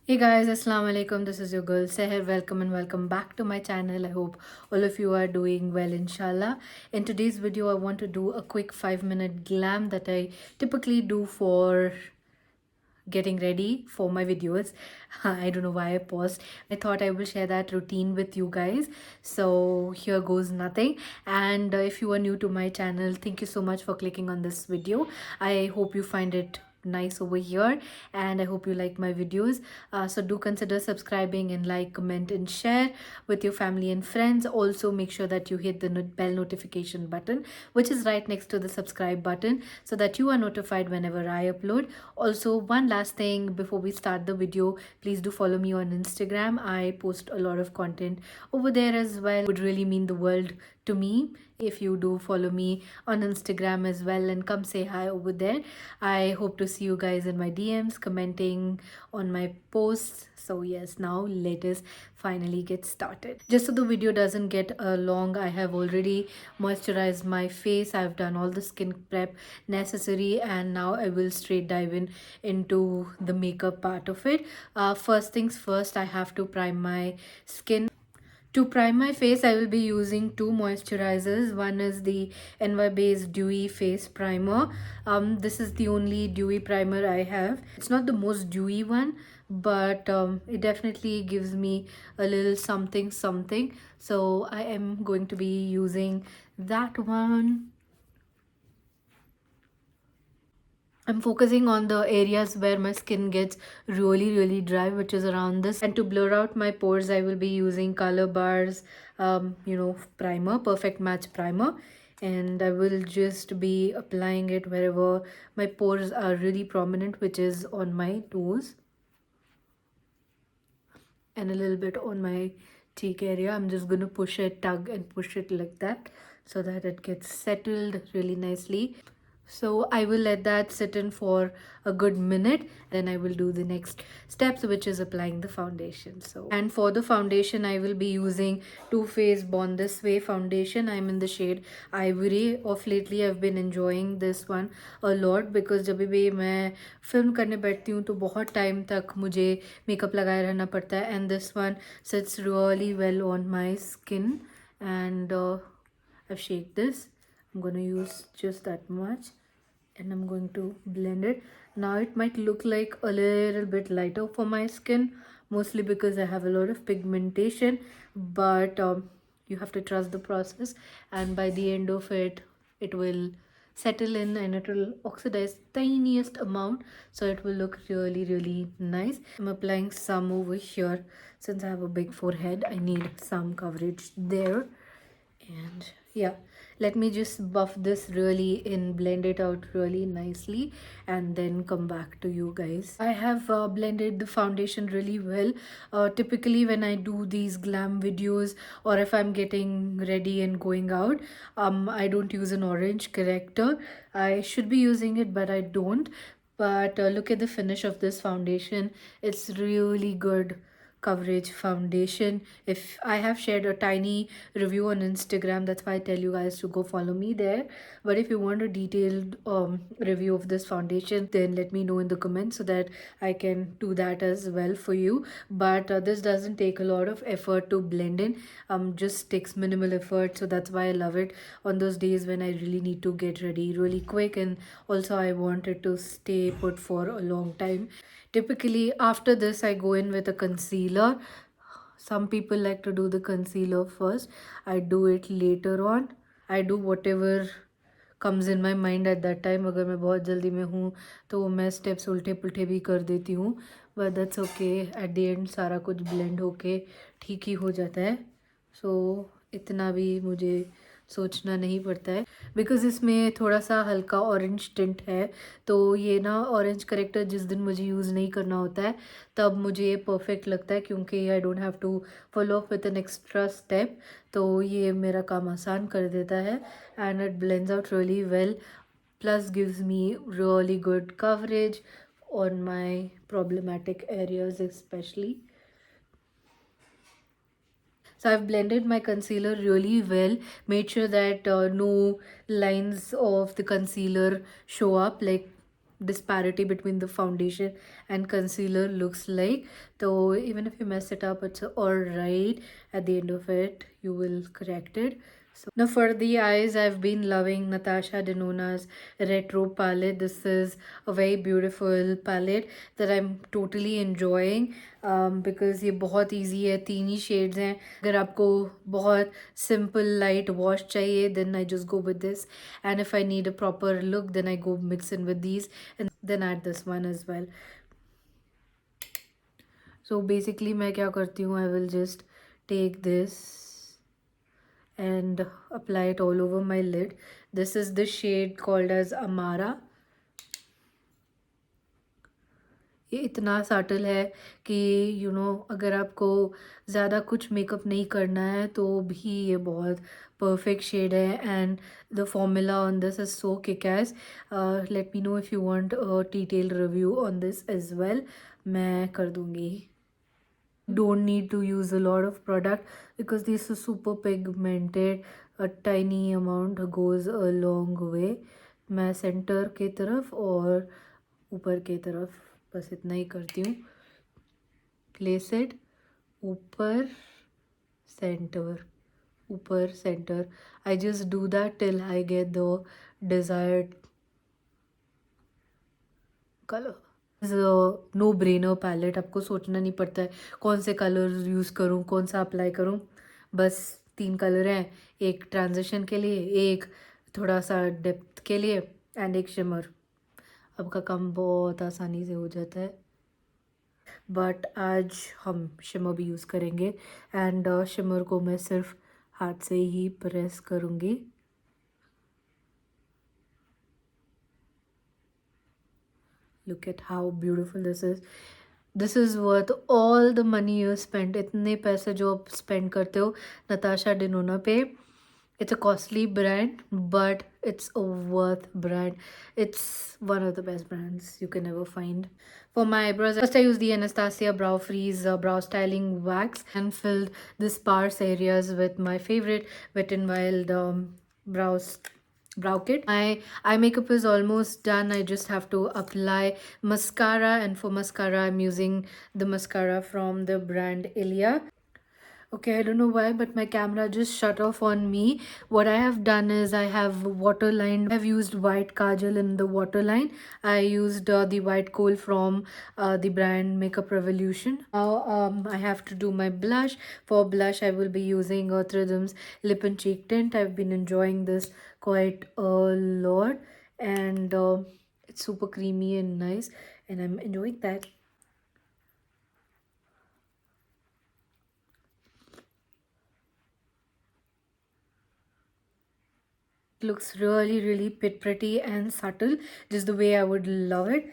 Hey guys, Assalamu alaikum. This is your girl Saher. Welcome and welcome back to my channel. I hope all of you are doing well, inshallah. In today's video, I want to do a quick 5-minute glam that I typically do for getting ready for my videos. I don't know why I paused. I thought I will share that routine with you guys. So here goes nothing. And if you are new to my channel, thank you so much for clicking on this video. I hope you find it nice over here, and I hope you like my videos. So do consider subscribing and like, comment and share with your family and friends. Also make sure that you hit the bell notification button, which is right next to the subscribe button, so that you are notified whenever I upload. Also, one last thing before we start the video, please do follow me on Instagram. I post a lot of content over there as well. It would really mean the world to me if you do follow me on Instagram as well and come say hi over there. I hope to see you guys in my DMs, commenting on my posts. So yes, now let us finally get started. Just so the video doesn't get long, I have already moisturized my face. I've done all the skin prep necessary, and now I will straight dive into the makeup part of it. First things first, I have to prime my skin. To prime my face, I will be using two moisturizers. One is the NY Base Dewy Face Primer. This is the only dewy primer I have. It's not the most dewy one, but it definitely gives me a little something something. So I am going to be using that one. I'm focusing on the areas where my skin gets really dry, which is around this. And to blur out my pores, I will be using Colorbar's, primer, Perfect Match Primer. And I will just be applying it wherever my pores are really prominent, which is on my toes and a little bit on my cheek area. I'm just going to push it, tug and push it like that, so that it gets settled really nicely. So I will let that sit in for a good minute, then I will do the next steps, which is applying the foundation. So, and for the foundation, I will be using Too Faced Born This Way foundation. I'm in the shade Ivory. Of lately I've been enjoying this one a lot, because जब भी मैं film करने बैठती हूँ तो बहुत time तक मुझे मेकअप लगाए रहना पड़ता है, and this one sits really well on my skin. And I've shaked this. I'm going to use just that much, and I'm going to blend it. Now it might look like a little bit lighter for my skin, mostly because I have a lot of pigmentation, but you have to trust the process, and by the end of it, it will settle in and it will oxidize tiniest amount, so it will look really nice. I'm applying some over here. Since I have a big forehead, I need some coverage there. And yeah, let me just buff this really in, blend it out really nicely, and then come back to you guys. I have blended the foundation really well. Typically when I do these glam videos, or if I'm getting ready and going out, I don't use an orange corrector. I should be using it, but I don't. But look at the finish of this foundation. It's really good coverage foundation. If I have shared a tiny review on Instagram, that's why I tell you guys to go follow me there. But if you want a detailed review of this foundation, then let me know in the comments so that I can do that as well for you. But this doesn't take a lot of effort to blend in, just takes minimal effort, so that's why I love it on those days when I really need to get ready really quick, and also I want it to stay put for a long time. Typically after this, I go in with a concealer. Some people like to do the concealer first. I do it later on. I do whatever comes in my mind at that time. अगर मैं बहुत जल्दी में हूँ तो मैं steps उल्टे पुल्टे भी कर देती हूँ, but that's okay. At the end सारा कुछ blend होके ठीक ही हो जाता है. So इतना भी मुझे सोचना नहीं पड़ता है, बिकॉज इसमें थोड़ा सा हल्का ऑरेंज टिंट है. तो ये ना ऑरेंज करेक्टर जिस दिन मुझे यूज़ नहीं करना होता है तब मुझे ये परफेक्ट लगता है, क्योंकि I don't have to follow up with an extra step. तो ये मेरा काम आसान कर देता है, and it blends out really well, plus gives me really good coverage on my problematic areas especially. So I've blended my concealer really well, made sure that no lines of the concealer show up, like disparity between the foundation and concealer looks like. So even if you mess it up, it's all right. At the end of it, you will correct it. So now for the eyes, I've been loving Natasha Denona's retro palette. This is a very beautiful palette that I'm totally enjoying, because ये बहुत easy है, 3 ही shades हैं. अगर आपको बहुत simple light wash चाहिए, then I just go with this, and if I need a proper look, then I go mix in with these and then add this one as well. So basically मैं क्या करती हूँ, I will just take this and apply it all over my lid. This is the shade called as Amara. ये इतना subtle है कि अगर आपको ज़्यादा कुछ मेकअप नहीं करना है तो भी ये बहुत परफेक्ट शेड है. And the formula on this is so kick ass. Let me know if you want a detail review on this as well. मैं कर दूँगी. Don't need to use a lot of product because this is super pigmented. A tiny amount goes a long way. मैं centre की तरफ और ऊपर की तरफ बस इतना ही करती हूँ. प्लेस इट ऊपर सेंटर, ऊपर centre. I just do that till I get the desired color. No brainer palette. आपको सोचना नहीं पड़ता है कौन से कलर्स यूज़ करूँ, कौन सा अप्लाई करूँ. बस 3 कलर हैं, एक ट्रांजिशन के लिए, एक थोड़ा सा डेप्थ के लिए एंड एक शिमर. आपका काम बहुत आसानी से हो जाता है. बट आज हम शिमर भी यूज़ करेंगे एंड शिमर को मैं सिर्फ हाथ से ही प्रेस करूँगी. Look at how beautiful this is. This is worth all the money you spent. इतने पैसे जो आप spend करते हो नताशा डिनोना पे. It's a costly brand, but it's a worth brand. It's one of the best brands you can ever find. For my eyebrows, first I used the Anastasia Brow Freeze Brow Styling Wax and filled the sparse areas with my favorite Wet n Wild brow kit. My eye makeup is almost done. I just have to apply mascara, and for mascara I'm using the mascara from the brand Ilia. Okay, I don't know why, but my camera just shut off on me. What I have done is I have waterlined. I've used white kajal in the waterline. I used the white Kohl from the brand Makeup Revolution. Now I have to do my blush. For blush, I will be using Rhythm's Lip and Cheek Tint. I've been enjoying this quite a lot, and it's super creamy and nice, and I'm enjoying that. Looks really pretty and subtle, just the way I would love it.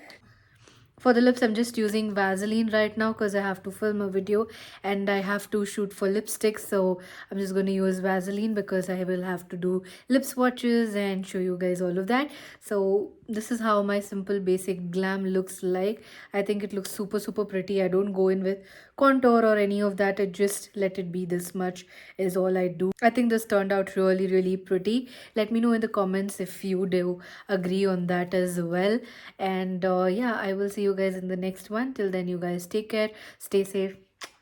For the lips, I'm just using Vaseline right now because I have to film a video and I have to shoot for lipsticks. So I'm just going to use Vaseline because I will have to do lip swatches and show you guys all of that. So this is how my simple basic glam looks like. I think it looks super pretty. I don't go in with contour or any of that. I just let it be. This much is all I do. I think this turned out really pretty. Let me know in the comments if you do agree on that as well. And yeah, I will see you guys in the next one. Till then, you guys take care, stay safe.